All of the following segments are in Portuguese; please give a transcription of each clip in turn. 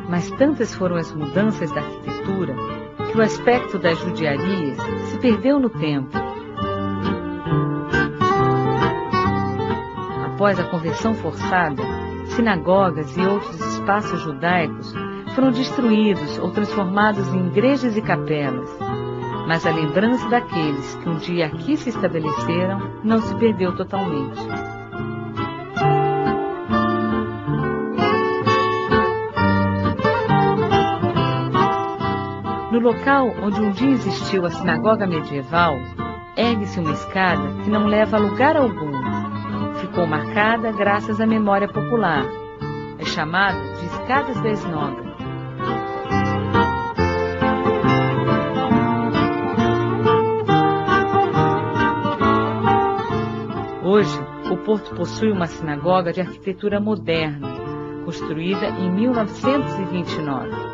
mas tantas foram as mudanças da arquitetura que o aspecto das judiarias se perdeu no tempo. Após a conversão forçada, sinagogas e outros espaços judaicos foram destruídos ou transformados em igrejas e capelas, mas a lembrança daqueles que um dia aqui se estabeleceram não se perdeu totalmente. No local onde um dia existiu a sinagoga medieval, ergue-se uma escada que não leva a lugar algum. Ficou marcada graças à memória popular. É chamada de Escadas da Esnoga. Hoje, o porto possui uma sinagoga de arquitetura moderna, construída em 1929.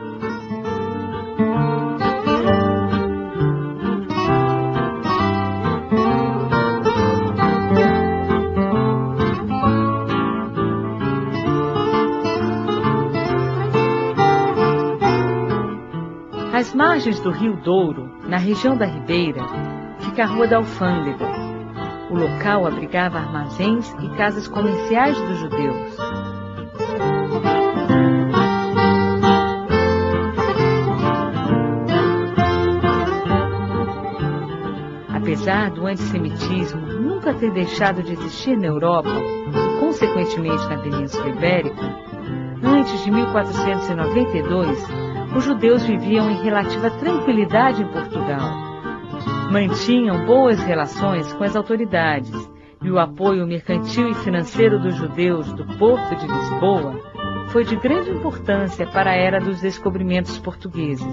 Às margens do Rio Douro, na região da Ribeira, fica a Rua da Alfândega. O local abrigava armazéns e casas comerciais dos judeus. Apesar do antissemitismo nunca ter deixado de existir na Europa, e consequentemente na Península Ibérica, antes de 1492, os judeus viviam em relativa tranquilidade em Portugal. Mantinham boas relações com as autoridades e o apoio mercantil e financeiro dos judeus do Porto de Lisboa foi de grande importância para a era dos descobrimentos portugueses.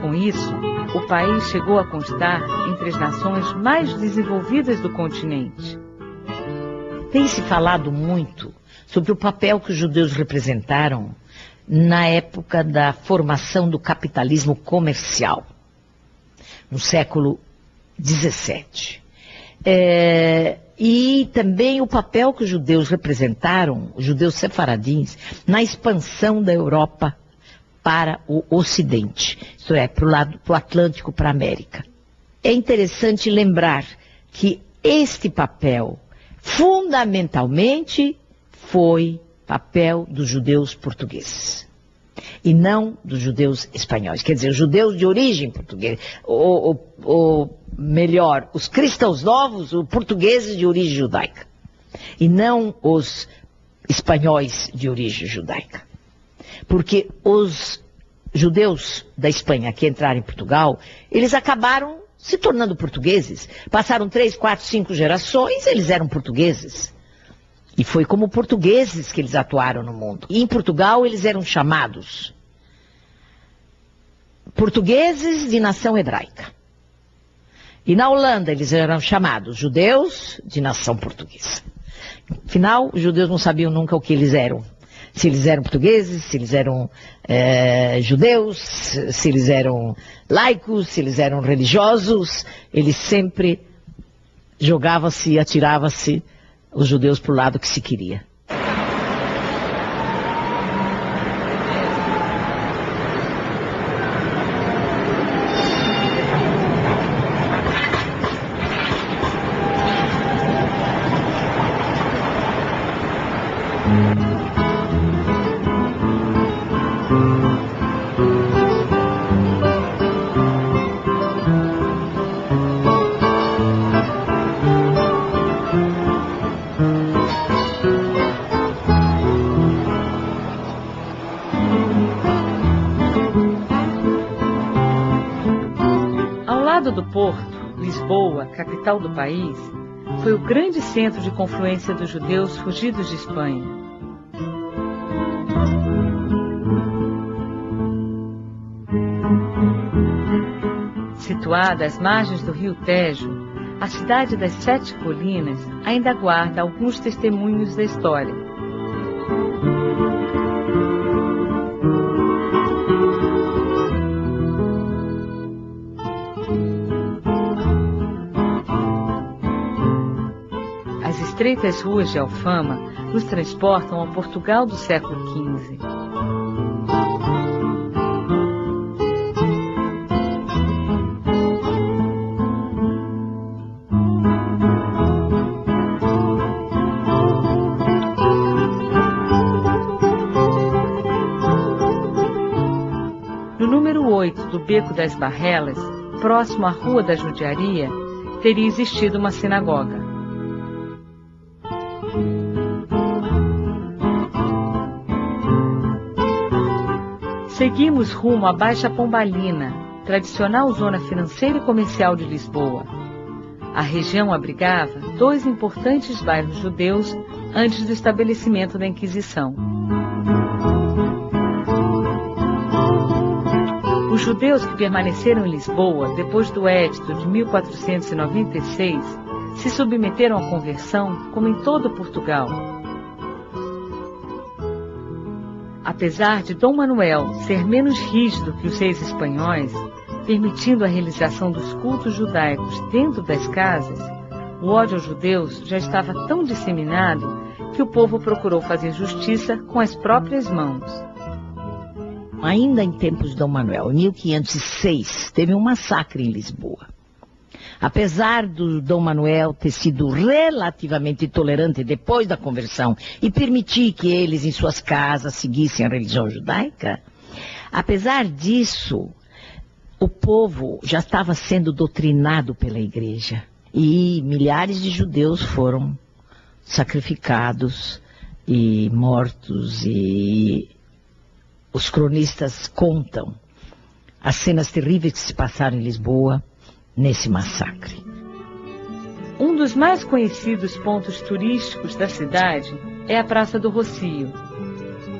Com isso, o país chegou a constar entre as nações mais desenvolvidas do continente. Tem-se falado muito sobre o papel que os judeus representaram na época da formação do capitalismo comercial, no século XVII. E também o papel que os judeus representaram, os judeus sefaradins, na expansão da Europa para o Ocidente, isto é, para o Atlântico, para a América. É interessante lembrar que este papel fundamentalmente foi papel dos judeus portugueses e não dos judeus espanhóis. Quer dizer, os judeus de origem portuguesa, ou melhor, os cristãos novos, os portugueses de origem judaica, e não os espanhóis de origem judaica. Porque os judeus da Espanha que entraram em Portugal, eles acabaram se tornando portugueses. Passaram 3, 4, 5 gerações, eles eram portugueses. E foi como portugueses que eles atuaram no mundo. E em Portugal eles eram chamados portugueses de nação hebraica. E na Holanda eles eram chamados judeus de nação portuguesa. Afinal, os judeus não sabiam nunca o que eles eram. Se eles eram portugueses, se eles eram judeus, se eles eram laicos, se eles eram religiosos, eles sempre jogavam-se e atiravam-se os judeus para o lado que se queria. Do Porto, Lisboa, capital do país, foi o grande centro de confluência dos judeus fugidos de Espanha. Situada às margens do rio Tejo, a cidade das Sete Colinas ainda guarda alguns testemunhos da história. estreitas ruas de Alfama nos transportam ao Portugal do século XV. No número 8 do Beco das Barrelas, próximo à Rua da Judiaria, teria existido uma sinagoga. Seguimos rumo à Baixa Pombalina, tradicional zona financeira e comercial de Lisboa. A região abrigava 2 importantes bairros judeus antes do estabelecimento da Inquisição. Os judeus que permaneceram em Lisboa depois do Edito de 1496 se submeteram à conversão como em todo Portugal. Apesar de Dom Manuel ser menos rígido que os reis espanhóis, permitindo a realização dos cultos judaicos dentro das casas, o ódio aos judeus já estava tão disseminado que o povo procurou fazer justiça com as próprias mãos. Ainda em tempos de Dom Manuel, em 1506, teve um massacre em Lisboa. Apesar do Dom Manuel ter sido relativamente tolerante depois da conversão e permitir que eles em suas casas seguissem a religião judaica, apesar disso, o povo já estava sendo doutrinado pela igreja e milhares de judeus foram sacrificados e mortos, e os cronistas contam as cenas terríveis que se passaram em Lisboa nesse massacre. Um dos mais conhecidos pontos turísticos da cidade é a Praça do Rocio.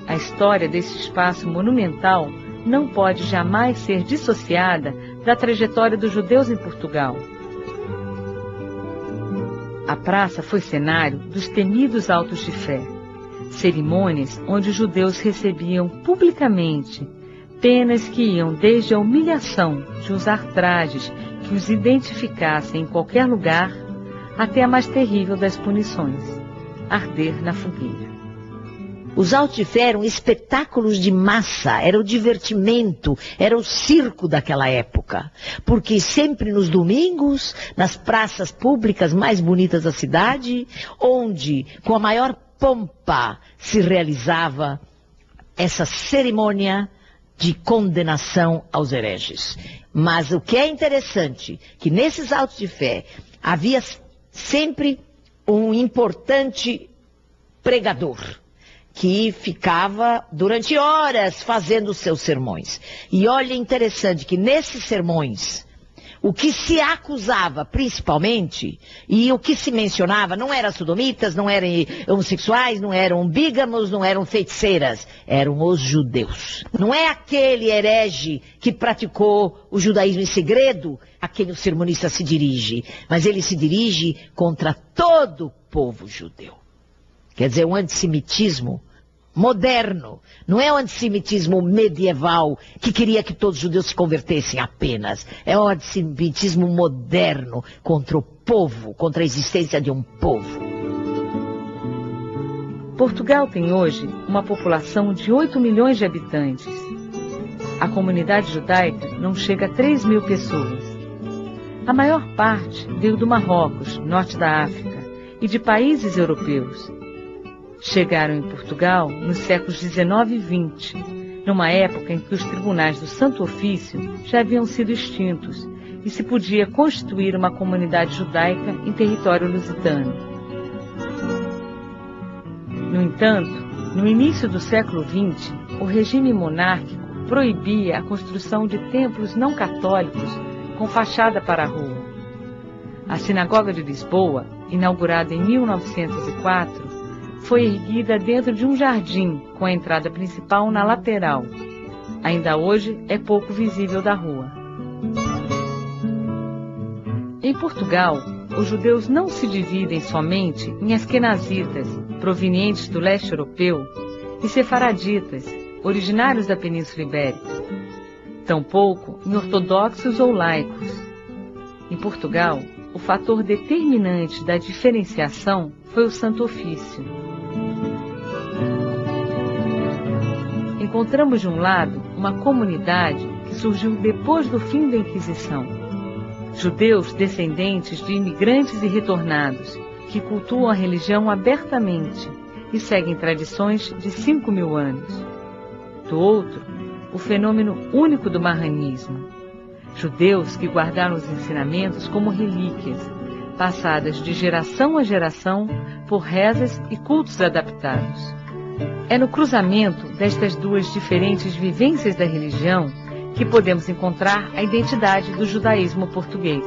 A história desse espaço monumental não pode jamais ser dissociada da trajetória dos judeus em Portugal. A praça foi cenário dos temidos autos de fé, cerimônias onde os judeus recebiam publicamente penas que iam desde a humilhação de usar trajes que os identificassem em qualquer lugar, até a mais terrível das punições, arder na fogueira. Os autos de fé eram espetáculos de massa, era o divertimento, era o circo daquela época. Porque sempre nos domingos, nas praças públicas mais bonitas da cidade, onde com a maior pompa se realizava essa cerimônia de condenação aos hereges. Mas o que é interessante, que nesses autos de fé havia sempre um importante pregador, que ficava durante horas fazendo os seus sermões. E olha, interessante que nesses sermões, o que se acusava principalmente, e o que se mencionava, não eram sodomitas, não eram homossexuais, não eram bígamos, não eram feiticeiras, eram os judeus. Não é aquele herege que praticou o judaísmo em segredo a quem o sermonista se dirige, mas ele se dirige contra todo o povo judeu. Quer dizer, um antissemitismo moderno, não é o antissemitismo medieval que queria que todos os judeus se convertessem apenas. É o antissemitismo moderno contra o povo, contra a existência de um povo. Portugal tem hoje uma população de 8 milhões de habitantes. A comunidade judaica não chega a 3 mil pessoas. A maior parte veio do Marrocos, norte da África, e de países europeus. Chegaram em Portugal nos séculos 19 e 20, numa época em que os tribunais do Santo Ofício já haviam sido extintos e se podia constituir uma comunidade judaica em território lusitano. No entanto, no início do século XX, o regime monárquico proibia a construção de templos não católicos com fachada para a rua. A Sinagoga de Lisboa, inaugurada em 1904, foi erguida dentro de um jardim, com a entrada principal na lateral. Ainda hoje é pouco visível da rua. Em Portugal, os judeus não se dividem somente em asquenazitas, provenientes do leste europeu, e sefaraditas, originários da Península Ibérica. Tampouco em ortodoxos ou laicos. Em Portugal, o fator determinante da diferenciação foi foi o Santo Ofício. Encontramos de um lado uma comunidade que surgiu depois do fim da Inquisição. Judeus descendentes de imigrantes e retornados, que cultuam a religião abertamente e seguem tradições de 5.000 anos. Do outro, o fenômeno único do marranismo. Judeus que guardaram os ensinamentos como relíquias, passadas de geração a geração por rezas e cultos adaptados. É no cruzamento destas duas diferentes vivências da religião que podemos encontrar a identidade do judaísmo português.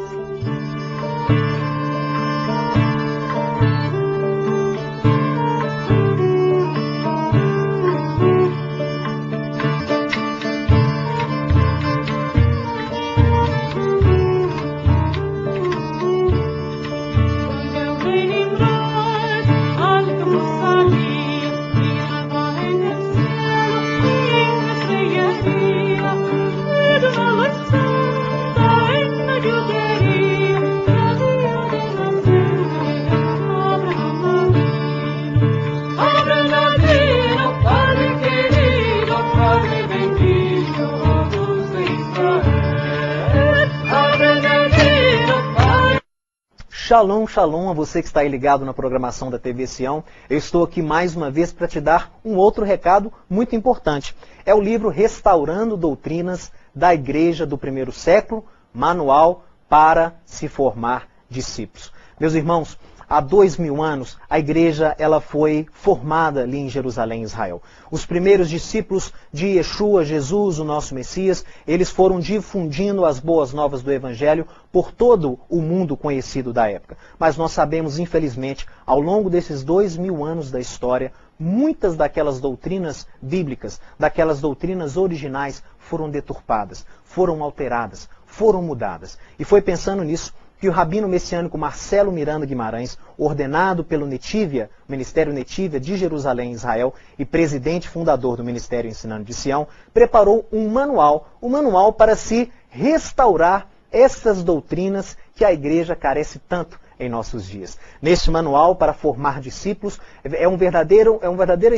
Shalom, shalom a você que está aí ligado na programação da TV Sião. Eu estou aqui mais uma vez para te dar um outro recado muito importante. É o livro Restaurando Doutrinas da Igreja do Primeiro Século, Manual para se formar discípulos. Meus irmãos, há 2000 anos, a igreja ela foi formada ali em Jerusalém, Israel. Os primeiros discípulos de Yeshua, Jesus, o nosso Messias, eles foram difundindo as boas novas do Evangelho por todo o mundo conhecido da época. Mas nós sabemos, infelizmente, ao longo desses 2000 anos da história, muitas daquelas doutrinas bíblicas, daquelas doutrinas originais, foram deturpadas, foram alteradas, foram mudadas. E foi pensando nisso que o rabino messiânico Marcelo Miranda Guimarães, ordenado pelo Netivia, Ministério Netivia de Jerusalém, Israel, e presidente fundador do Ministério Ensinando de Sião, preparou um manual para se restaurar essas doutrinas que a igreja carece tanto em nossos dias. Neste manual para formar discípulos é uma verdadeira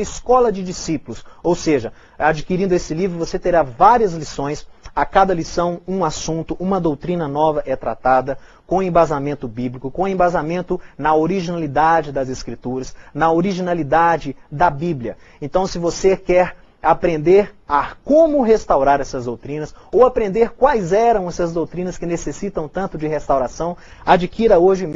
escola de discípulos. Ou seja, adquirindo esse livro você terá várias lições. A cada lição, um assunto, uma doutrina nova é tratada, com embasamento bíblico, com embasamento na originalidade das Escrituras, na originalidade da Bíblia. Então, se você quer aprender a como restaurar essas doutrinas, ou aprender quais eram essas doutrinas que necessitam tanto de restauração, adquira hoje